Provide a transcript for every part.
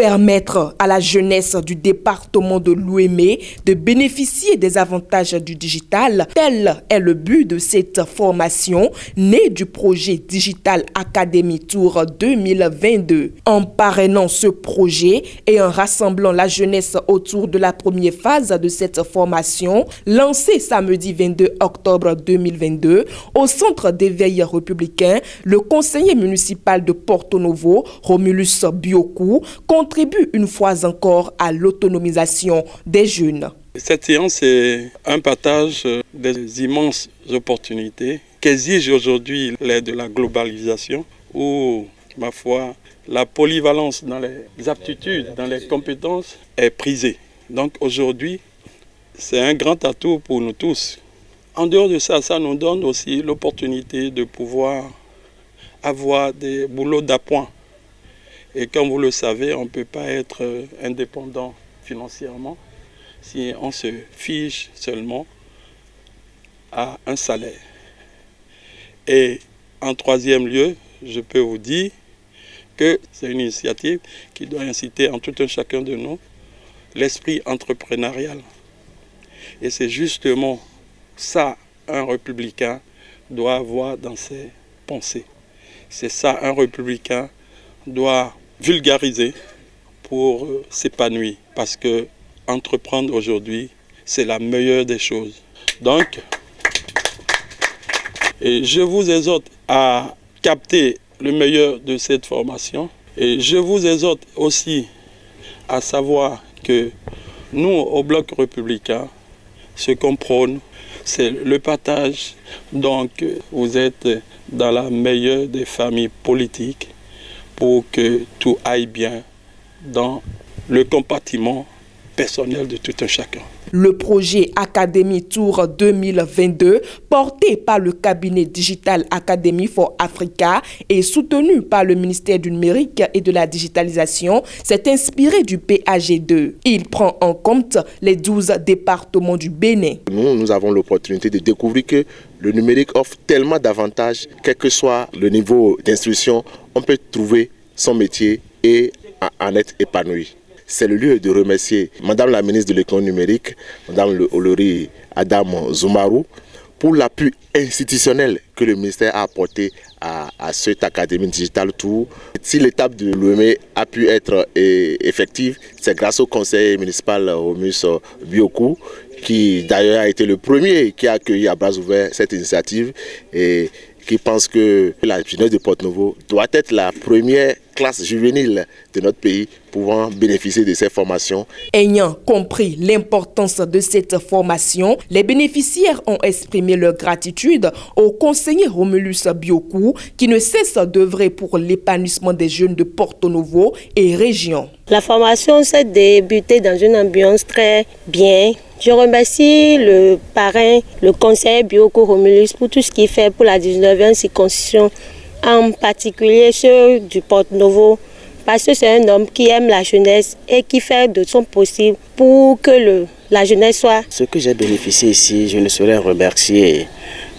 Permettre à la jeunesse du département de l'Ouémé de bénéficier des avantages du digital, tel est le but de cette formation née du projet Digital Academy Tour 2022. En parrainant ce projet et en rassemblant la jeunesse autour de la première phase de cette formation, lancée samedi 22 octobre 2022 au centre d'éveil républicain, le conseiller municipal de Porto Novo, Romulus Bioku, contribue une fois encore à l'autonomisation des jeunes. Cette séance est un partage des immenses opportunités qu'exige aujourd'hui l'ère de la globalisation où, ma foi, la polyvalence dans les aptitudes, dans les compétences est prisée. Donc aujourd'hui, c'est un grand atout pour nous tous. En dehors de ça, ça nous donne aussi l'opportunité de pouvoir avoir des boulots d'appoint. Et comme vous le savez, on ne peut pas être indépendant financièrement si on se fiche seulement à un salaire. Et en troisième lieu, je peux vous dire que c'est une initiative qui doit inciter en tout un chacun de nous l'esprit entrepreneurial. Et c'est justement ça un républicain doit avoir dans ses pensées. C'est ça un républicain doit vulgariser pour s'épanouir. Parce que entreprendre aujourd'hui, c'est la meilleure des choses. Donc, et je vous exhorte à capter le meilleur de cette formation. Et je vous exhorte aussi à savoir que nous, au Bloc républicain, ce qu'on prône, c'est le partage. Donc, vous êtes dans la meilleure des familles politiques pour que tout aille bien dans le compartiment personnel de tout un chacun. Le projet Academy Tour 2022, porté par le cabinet Digital Academy for Africa et soutenu par le ministère du Numérique et de la Digitalisation, s'est inspiré du PAG2. Il prend en compte les 12 départements du Bénin. Nous avons l'opportunité de découvrir que le numérique offre tellement d'avantages, quel que soit le niveau d'instruction, on peut trouver son métier et en être épanoui. C'est le lieu de remercier Madame la ministre de l'économie numérique, Madame Olori Adam Zoumarou, pour l'appui institutionnel que le ministère a apporté à cette Académie Digital Tour. Si l'étape de l'OME a pu être effective, c'est grâce au conseil municipal Romulus Bioku, qui d'ailleurs a été le premier qui a accueilli à bras ouverts cette initiative et qui pense que la jeunesse de Porto Novo doit être la première classe juvénile de notre pays pouvant bénéficier de ces formations. Ayant compris l'importance de cette formation, les bénéficiaires ont exprimé leur gratitude au conseiller Romulus Bioku qui ne cesse d'œuvrer pour l'épanouissement des jeunes de Porto Novo et région. La formation s'est débutée dans une ambiance très bien. Je remercie le parrain, le conseiller Bioku Romulus pour tout ce qu'il fait pour la 19e circonscription, en particulier ceux du Porto Novo, parce que c'est un homme qui aime la jeunesse et qui fait de son possible pour que la jeunesse soit. Ce que j'ai bénéficié ici, je ne saurais remercier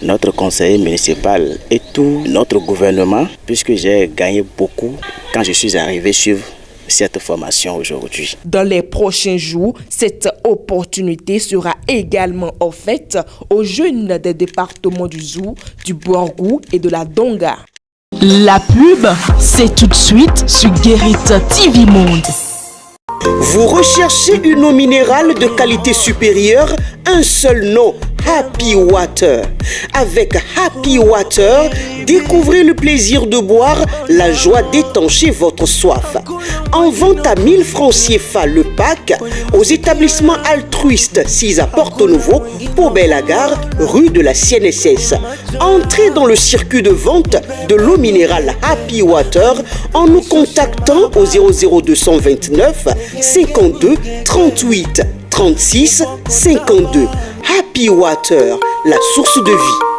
notre conseiller municipal et tout notre gouvernement, puisque j'ai gagné beaucoup quand je suis arrivé suivre cette formation aujourd'hui. Dans les prochains jours, cette opportunité sera également offerte aux jeunes des départements du Zou, du Borgou et de la Donga. La pub, c'est tout de suite sur Guérit TV Monde. Vous recherchez une eau minérale de qualité supérieure, un seul nom, Happy Water. Avec Happy Water, découvrez le plaisir de boire, la joie d'étancher votre soif. En vente à 1000 francs CFA le pack, aux établissements altruistes 6 à Porto Novo, Pau-Belle-Gare, rue de la CNSS. Entrez dans le circuit de vente de l'eau minérale Happy Water en nous contactant au 00229 52 38 36 52. Happy Water, la source de vie.